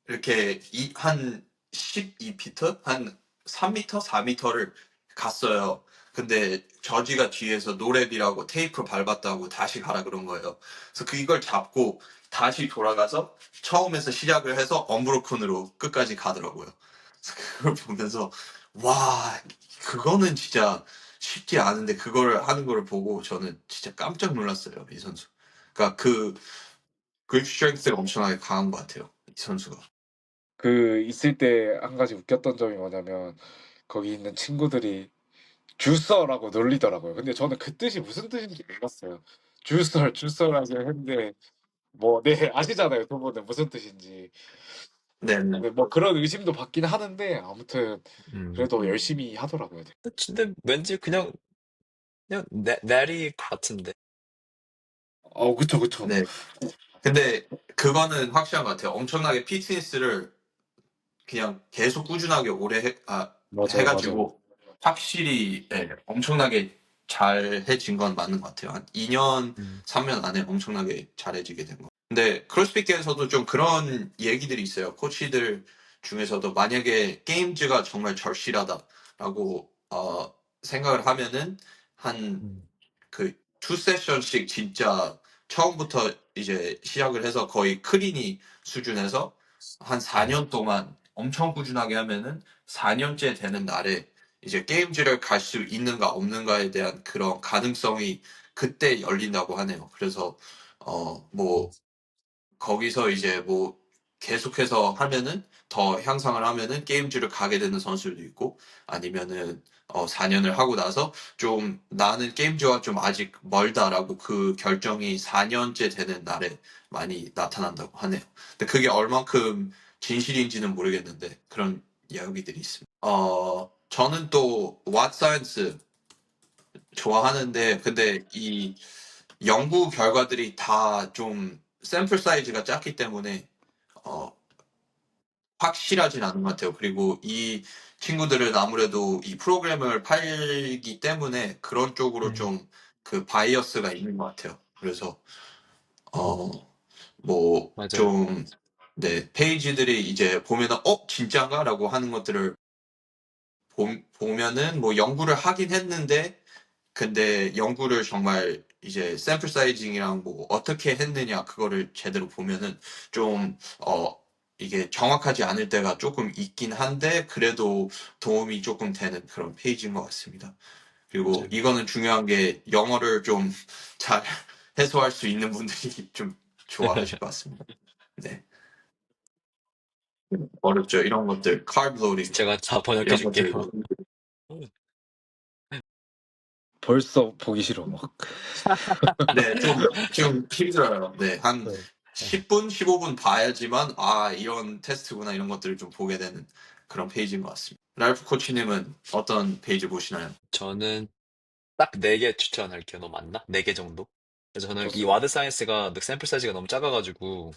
이렇게 한 12피트? 한 3미터? 4미터를 갔어요. 근데 저지가 뒤에서 노랩이라고 테이프 밟았다고 다시 가라 그런 거예요. 그래서 이걸 잡고 다시 돌아가서 처음에서 시작을 해서 언브로큰으로 끝까지 가더라고요. 그래서 그걸 보면서 와 그거는 진짜 쉽지 않은데 그걸 하는 걸 보고 저는 진짜 깜짝 놀랐어요. 이 선수. 그러니까 그 그립 스트렝스가 엄청나게 강한 것 같아요. 이 선수가. 그 있을 때 한 가지 웃겼던 점이 뭐냐면 거기 있는 친구들이 주서라고 놀리더라고요. 근데 저는 그 뜻이 무슨 뜻인지 몰랐어요. 주서라고 했는데 뭐 네 아시잖아요. 두 분은 무슨 뜻인지. 네네. 네, 뭐 그런 의심도 받긴 하는데 아무튼 음. 그래도 열심히 하더라고요. 근데 왠지 그냥 내리 같은데. 그쵸, 그쵸. 네. 근데 그거는 확실한 것 같아요. 엄청나게 피트니스를 그냥 계속 꾸준하게 오래 맞아요, 맞아요. 해가지고 확실히 네, 엄청나게 잘해진 건 맞는 것 같아요. 한 2년, 음. 3년 안에 엄청나게 잘해지게 된 거. 근데 크로스핏계에서도 좀 그런 얘기들이 있어요. 코치들 중에서도 만약에 게임즈가 정말 절실하다라고 생각을 하면은 한 음. 그 투 세션씩 진짜 처음부터 이제 시작을 해서 거의 크리니 수준에서 한 음. 4년 동안 엄청 꾸준하게 하면은 4년째 되는 날에 이제 게임즈를 갈 수 있는가 없는가에 대한 그런 가능성이 그때 열린다고 하네요. 그래서 뭐 거기서 이제 뭐 계속해서 하면은 더 향상을 하면은 게임즈를 가게 되는 선수들도 있고 아니면은 4년을 하고 나서 좀 나는 게임즈와 좀 아직 멀다라고 그 결정이 4년째 되는 날에 많이 나타난다고 하네요. 근데 그게 얼만큼 진실인지는 모르겠는데 그런 이야기들이 있습니다. 저는 또 왓사이언스 좋아하는데 근데 이 연구 결과들이 다 좀 샘플 사이즈가 작기 때문에 어, 확실하진 않은 것 같아요. 그리고 이 친구들은 아무래도 이 프로그램을 팔기 때문에 그런 쪽으로 좀 그 바이어스가 있는 것 같아요. 그래서 뭐 맞아요. 좀 네, 페이지들이 이제 보면은 진짜인가라고 하는 것들을 보면은 뭐 연구를 하긴 했는데 근데 연구를 정말 이제 샘플 사이징이랑 뭐 어떻게 했느냐 그거를 제대로 보면은 좀 이게 정확하지 않을 때가 조금 있긴 한데 그래도 도움이 조금 되는 그런 페이지인 것 같습니다. 그리고 맞아요. 이거는 중요한 게 영어를 좀 잘 해소할 수 있는 분들이 좀 좋아하실 것 같습니다. 네. 어렵죠. 이런 것들, carb loading 제가 다 번역해 이런 줄게요. 것들도 벌써 보기 싫어 막. 네, 좀 힘들어요. 네, 한 네. 10분, 15분 봐야지만, 이런 테스트구나, 이런 것들을 좀 보게 되는 그런 페이지인 것 같습니다. 랄프 코치님은 어떤 페이지 보시나요? 저는 딱 4개 추천할게요. 너무 많나? 4개 정도? 그래서 저는 이 좋습니다. 와드 사이언스가 샘플 사이즈가 너무 작아가지고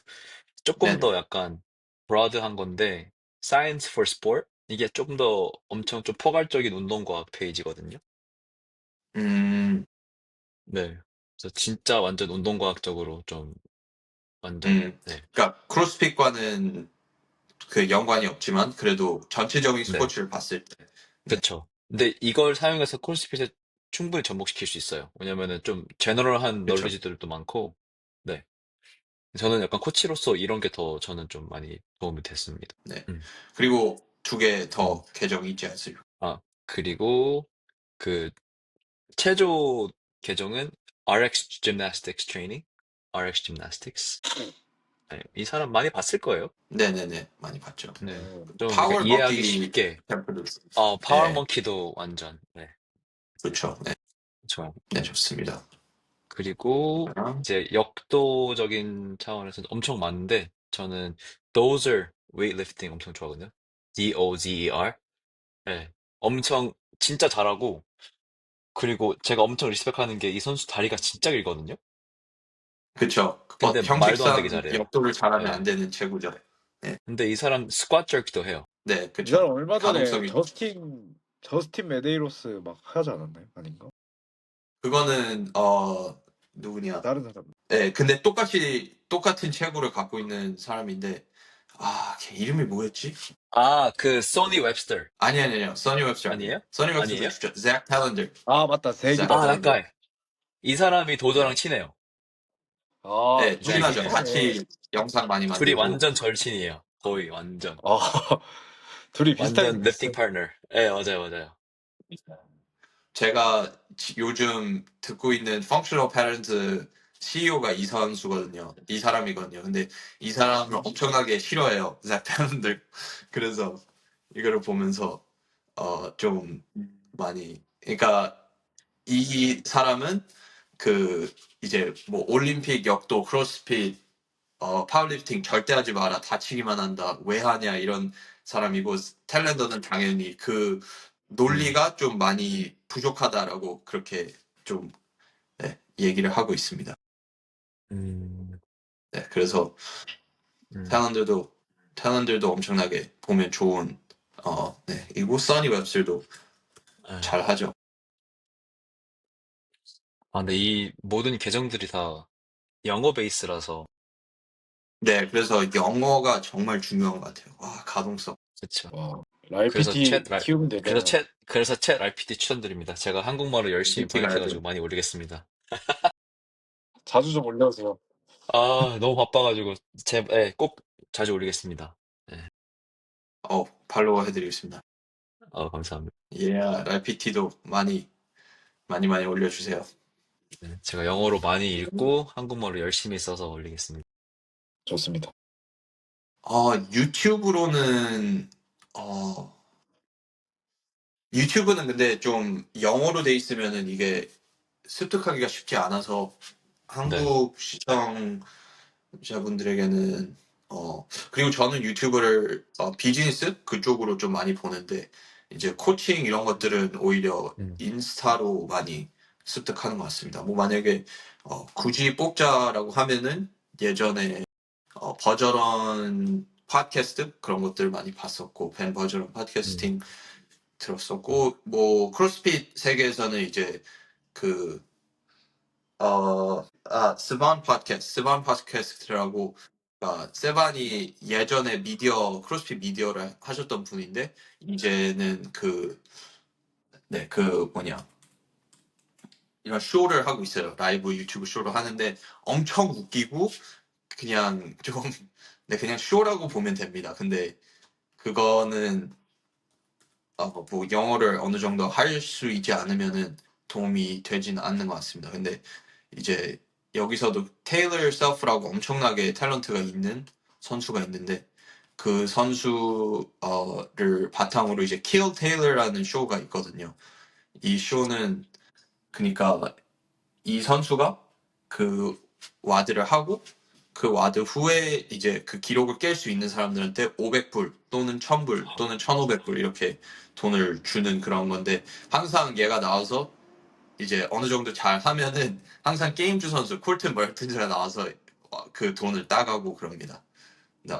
조금 네네. 더 약간 브로드한 건데 Science for Sport 이게 조금 더 엄청 좀 포괄적인 운동과학 페이지거든요. 음, 네. 그래서 진짜 완전 운동과학적으로 좀 완전 음. 네. 그러니까, 크로스핏과는 그 연관이 없지만, 그래도 전체적인 네. 스포츠를 봤을 때, 네, 그쵸. 근데 이걸 사용해서 크로스핏에 충분히 접목시킬 수 있어요. 왜냐면은 좀 제너럴한 그쵸. 널리지들도 많고 네. 저는 약간 코치로서 이런 게 더 저는 좀 많이 도움이 됐습니다. 네. 음. 그리고 두 개 음. 더 계정이 있지 않습니까? 그리고 그 체조 계정은 RX Gymnastics Training, RX Gymnastics. 네, 이 사람 많이 봤을 거예요. 네네네. 많이 봤죠. 네, 어, 좀 그러니까 파워 이해하기 먹기 쉽게. 템플도 네, 파워먼키도 완전 네, 그렇죠. 네, 좋아요. 네, 좋습니다. 그리고 이제 역도적인 차원에서는 엄청 많은데 저는 Dozer 웨이트리프팅 엄청 좋아하거든요. Dozer. 네, 엄청 진짜 잘하고 그리고 제가 엄청 리스펙하는 게 이 선수 다리가 진짜 길거든요. 그쵸. 근데 말도 안 되게 형식상 잘해요. 역도를 잘하면 안 네. 되는 체구죠. 네, 근데 이 사람 스쿼트 jerk도 해요. 네, 이 그쵸. 사람 얼마 전에 가동성이, 저스틴 메데이로스 막 하지 않았나요? 아닌가? 그거는, 누구냐. 다른 사람. 네, 근데 똑같은 체구를 갖고 있는 사람인데, 걔 이름이 뭐였지? 그 소니 웹스터 아니요. 써니 웹스터 아니에요. 아니에요? 써니 웹스터도 아니에요? 주죠. 잭 탤런더. 아 맞다 잭 잭이다 잭. 탤런더. 가까이. 이 사람이 도저랑 네. 친해요. 아 네, 둘이 잭이. 친하죠. 예. 비슷하네. 같이 영상 많이 둘이 만들고. 완전 절친이에요. 거의 완전. 아 둘이 비슷하게 완전 랩팅 생겼어. 파트너. 예, 맞아요, 맞아요. 제가 요즘 듣고 있는 Functional Patterns CEO가 이 선수거든요. 이 사람이거든요. 근데 이 사람을 엄청나게 싫어해요. 잭 탤런더. 그래서 이거를 보면서 좀 많이 그러니까 이 사람은 그 이제 뭐 올림픽 역도 크로스핏 파워리프팅 절대 하지 마라. 다치기만 한다. 왜 하냐 이런 사람이고 탤런더는 당연히 그 음, 논리가 좀 많이 부족하다라고 그렇게 좀 네, 얘기를 하고 있습니다. 음, 네, 그래서 음. 탤런더도 엄청나게 보면 좋은 네, 이고 써니 웹스도 예. 잘 하죠. 근데 이 모든 계정들이 다 영어 베이스라서, 네, 그래서 영어가 정말 중요한 것 같아요. 와, 가동성. 그쵸. 와 그래서 RPT 키우면 되잖아. 그래서 챗 RPG 추천드립니다. 제가 한국말을 열심히 PT 가야죠. 번역해가지고 많이 올리겠습니다. 자주 좀 올려주세요. 너무 바빠가지고, 꼭 자주 올리겠습니다. 네. 팔로우 해드리겠습니다. 감사합니다. 예, RPT도 많이 올려주세요. 네, 제가 영어로 많이 읽고 한국말로 열심히 써서 올리겠습니다. 좋습니다. 유튜브로는 유튜브는 근데 좀 영어로 돼 있으면은 이게 습득하기가 쉽지 않아서 네. 한국 시청자분들에게는 그리고 저는 유튜브를 비즈니스 그쪽으로 좀 많이 보는데 이제 코칭 이런 것들은 오히려 음, 인스타로 많이 습득하는 것 같습니다. 뭐 만약에 굳이 뽑자라고 하면은 예전에 버저런 팟캐스트 그런 것들 많이 봤었고 벤 버저런 음, 팟캐스팅 들었었고 뭐 크로스핏 세계에서는 이제 그 스반 팟캐스트라고 세반이 예전에 크로스핏 미디어를 하셨던 분인데 이제는 그 뭐냐 이런 쇼를 하고 있어요. 라이브 유튜브 쇼를 하는데 엄청 웃기고 그냥 좀 네, 그냥 쇼라고 보면 됩니다. 근데 그거는 뭐 영어를 어느 정도 할 수 있지 않으면은 도움이 되지는 않는 것 같습니다. 근데 이제 여기서도 테일러 셀프라고 엄청나게 탤런트가 있는 선수가 있는데 그 선수를 바탕으로 이제 킬 테일러라는 쇼가 있거든요. 이 쇼는 그러니까 이 선수가 그 와드를 하고 그 와드 후에 이제 그 기록을 깰 수 있는 사람들한테 500불 또는 1000불 또는 1500불 이렇게 돈을 주는 그런 건데 항상 얘가 나와서 이제 어느 정도 잘 하면은 항상 게임주 선수 콜튼 멀튼즈가 나와서 그 돈을 따가고 그럽니다. 근데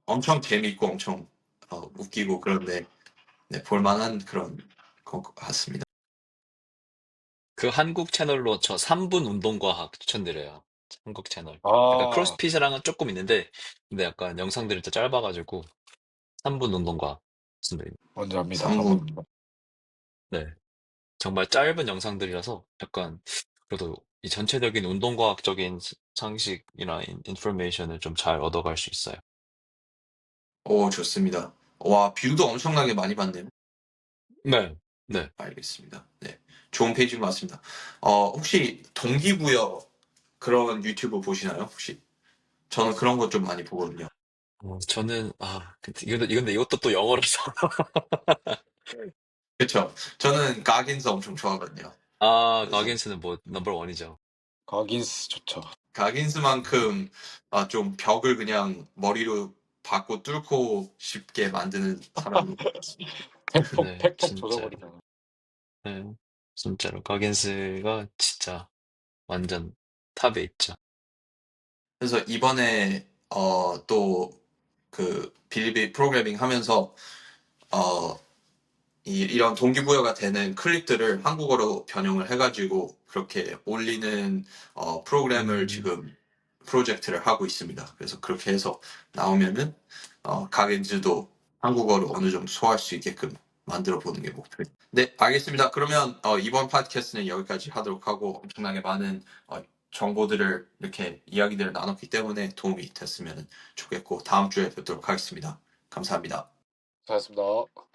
엄청 재밌고 엄청 웃기고 그런데 네, 볼만한 그런 것 같습니다. 그 한국 채널로 저 3분 운동과학 추천드려요. 한국 채널. 약간 아, 크로스핏이랑은 조금 있는데, 근데 약간 영상들이 또 짧아가지고 3분 운동과학 추천드립니다. 뭔지 압니다. 3분 3분. 네. 정말 짧은 영상들이라서 약간 그래도 이 전체적인 운동과학적인 상식이나 인포메이션을 좀 잘 얻어갈 수 있어요. 오 좋습니다. 와 뷰도 엄청나게 많이 받네요. 네. 네. 알겠습니다. 네, 좋은 페이지인 것 같습니다. 혹시 동기부여 그런 유튜브 보시나요? 혹시? 저는 그런 것 좀 많이 보거든요. 저는, 근데 이것도 또 영어라서. 그쵸? 저는 가긴스 엄청 좋아하거든요. 그래서 가긴스는 뭐, 넘버 원이죠. 가긴스 좋죠. 가긴스만큼 좀 벽을 그냥 머리로 받고 뚫고 쉽게 만드는 사람이 없습니다. 팩폭, 네, 팩폭 진짜로. 조져버리잖아. 네, 진짜로. 가긴스가 진짜 완전 탑에 있죠. 그래서 이번에 또 그 빌리비 프로그래밍 하면서 어, 이런 동기부여가 되는 클립들을 한국어로 변형을 해가지고 그렇게 올리는 프로그램을 음, 지금 프로젝트를 하고 있습니다. 그래서 그렇게 해서 나오면은 가겐즈도 한국어로 어느 정도 소화할 수 있게끔 만들어 보는 게 목표입니다. 네, 알겠습니다. 그러면 이번 팟캐스트는 여기까지 하도록 하고 엄청나게 많은 정보들을 이렇게 이야기들을 나눴기 때문에 도움이 됐으면 좋겠고 다음 주에 뵙도록 하겠습니다. 감사합니다. 잘했습니다.